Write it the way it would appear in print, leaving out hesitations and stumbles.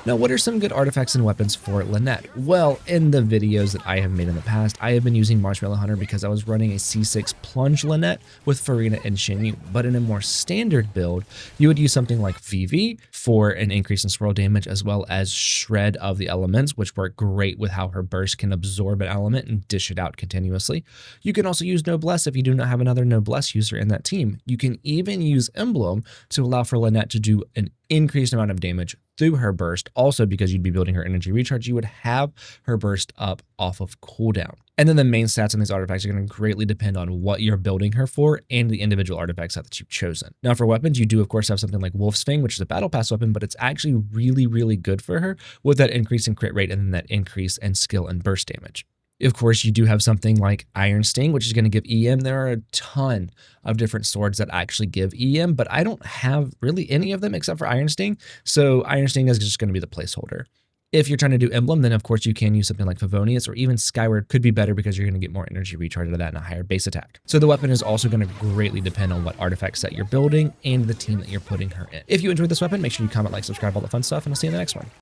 Now, what are some good artifacts and weapons for Lynette? Well, in the videos that I have made in the past, I have been using Marshmallow Hunter because I was running a C6 plunge Lynette with Farina and Shin, but in a more standard build, you would use something like VV for an increase in swirl damage, as well as Shred of the Elements, which work great with how her burst can absorb an element and dish it out continuously. You can also use Noblesse if you do not have another Noblesse user in that team. You can even use Emblem to allow for Lynette to do an increased amount of damage through her burst. Also, because you'd be building her energy recharge, you would have her burst up off of cooldown. And then the main stats on these artifacts are going to greatly depend on what you're building her for and the individual artifact set that you've chosen. Now, for weapons, you do of course have something like Wolf's Fang, which is a battle pass weapon, but it's actually really good for her with that increase in crit rate and then that increase in skill and burst damage. Of course, you do have something like Iron Sting, which is going to give EM. There are a ton of different swords that actually give EM, but I don't have really any of them except for Iron Sting. So Iron Sting is just going to be the placeholder. If you're trying to do Emblem, then of course you can use something like Favonius, or even Skyward could be better because you're going to get more energy recharge out of that and a higher base attack. So the weapon is also going to greatly depend on what artifact set you're building and the team that you're putting her in. If you enjoyed this weapon, make sure you comment, like, subscribe, all the fun stuff, and I'll see you in the next one.